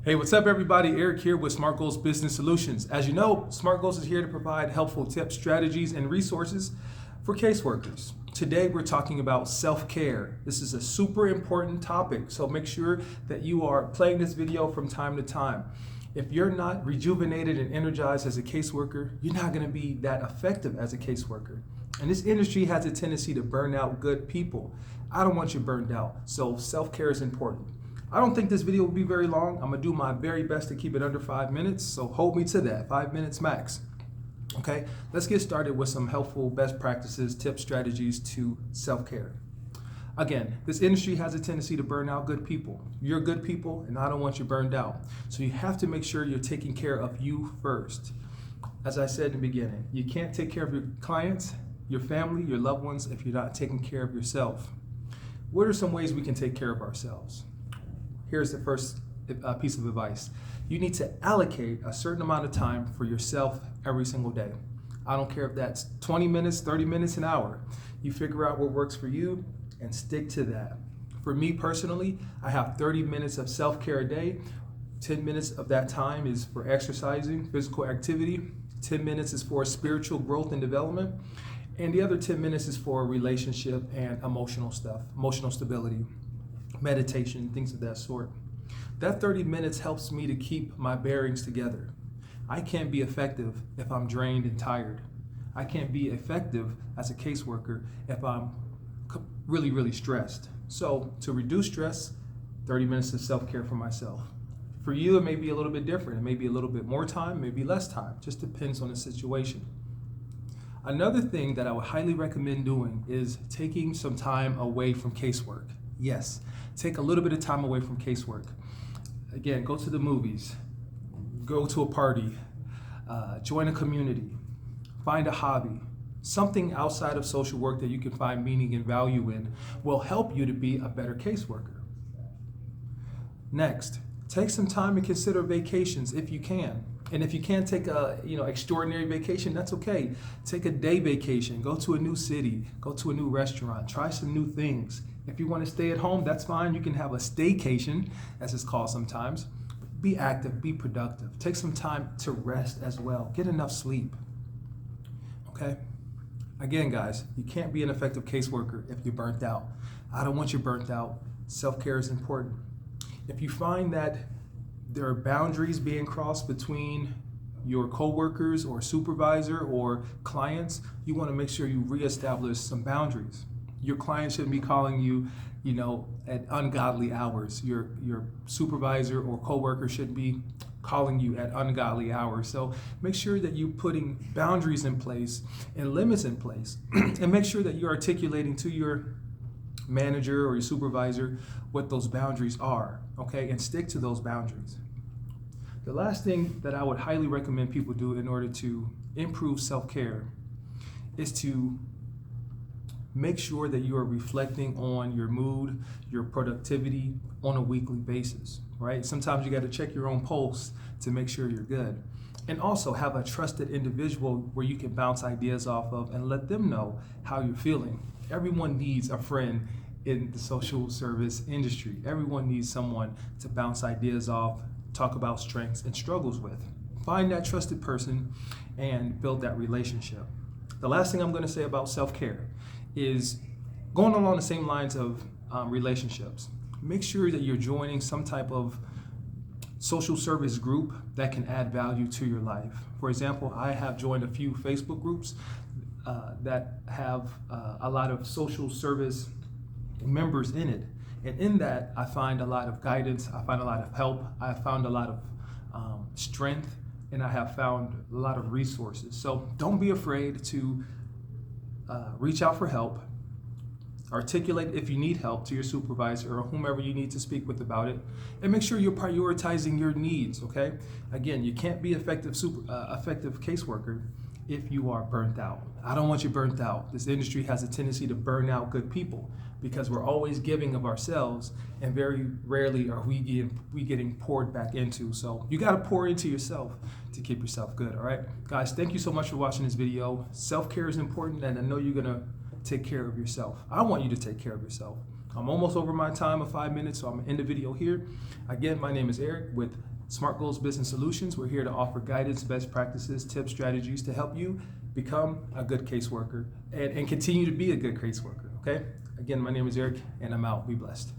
Hey, what's up, everybody? Eric here with Smart Goals Business Solutions. As you know, Smart Goals is here to provide helpful tips, strategies, and resources for caseworkers. Today, we're talking about self-care. This is a super important topic, so make sure that you are playing this video from time to time. If you're not rejuvenated and energized as a caseworker, you're not going to be that effective as a caseworker. And this industry has a tendency to burn out good people. I don't want you burned out, so self-care is important. I don't think this video will be very long. I'm gonna do my very best to keep it under 5 minutes, so hold me to that, 5 minutes max. Okay, let's get started with some helpful best practices, tips, strategies to self-care. Again, this industry has a tendency to burn out good people. You're good people, and I don't want you burned out. So you have to make sure you're taking care of you first. As I said in the beginning, you can't take care of your clients, your family, your loved ones if you're not taking care of yourself. What are some ways we can take care of ourselves? Here's the first piece of advice. You need to allocate a certain amount of time for yourself every single day. I don't care if that's 20 minutes, 30 minutes, an hour. You figure out what works for you and stick to that. For me personally, I have 30 minutes of self-care a day. 10 minutes of that time is for exercising, physical activity. 10 minutes is for spiritual growth and development. And the other 10 minutes is for relationship and emotional stuff, emotional stability, meditation, things of that sort. That 30 minutes helps me to keep my bearings together. I can't be effective if I'm drained and tired. I can't be effective as a caseworker if I'm really stressed. So to reduce stress, 30 minutes of self-care for myself. For you, it may be a little bit different. It may be a little bit more time, maybe less time. Just depends on the situation. Another thing that I would highly recommend doing is taking some time away from casework. Yes, take a little bit of time away from casework. Again, go to the movies, go to a party, join a community, find a hobby. Something outside of social work that you can find meaning and value in will help you to be a better caseworker. Next, take some time and consider vacations if you can. And if you can't take a extraordinary vacation, that's okay. Take a day vacation, go to a new city, go to a new restaurant, try some new things. If you want to stay at home, that's fine. You can have a staycation, as it's called sometimes. Be active, be productive. Take some time to rest as well. Get enough sleep. Okay? Again, guys, you can't be an effective caseworker if you're burnt out. I don't want you burnt out. Self-care is important. If you find that there are boundaries being crossed between your coworkers or supervisor or clients, you want to make sure you reestablish some boundaries. Your client shouldn't be calling you, at ungodly hours. Your supervisor or coworker shouldn't be calling you at ungodly hours. So make sure that you're putting boundaries in place and limits in place, and make sure that you're articulating to your manager or your supervisor what those boundaries are, okay? And stick to those boundaries. The last thing that I would highly recommend people do in order to improve self-care is to make sure that you are reflecting on your mood, your productivity on a weekly basis, right? Sometimes you got to check your own pulse to make sure you're good. And also have a trusted individual where you can bounce ideas off of and let them know how you're feeling. Everyone needs a friend in the social service industry. Everyone needs someone to bounce ideas off, talk about strengths and struggles with. Find that trusted person and build that relationship. The last thing I'm going to say about self-care is going along the same lines of relationships. Make sure that you're joining some type of social service group that can add value to your life. For example, I have joined a few Facebook groups that have a lot of social service members in it. And in that, I find a lot of guidance, I find a lot of help, I found a lot of strength, and I have found a lot of resources. So don't be afraid to reach out for help. Articulate if you need help to your supervisor or whomever you need to speak with about it, and make sure you're prioritizing your needs, okay? Again, you can't be effective caseworker if you are burnt out. I don't want you burnt out. This industry has a tendency to burn out good people because we're always giving of ourselves, and very rarely are we getting poured back into. So you got to pour into yourself to keep yourself good, all right? Guys, thank you so much for watching this video. Self-care is important, and I know you're going to take care of yourself. I want you to take care of yourself. I'm almost over my time of 5 minutes, so I'm going to end the video here. Again, my name is Eric with Smart Goals Business Solutions, we're here to offer guidance, best practices, tips, strategies to help you become a good caseworker and continue to be a good caseworker, okay? Again, my name is Eric, and I'm out. Be blessed.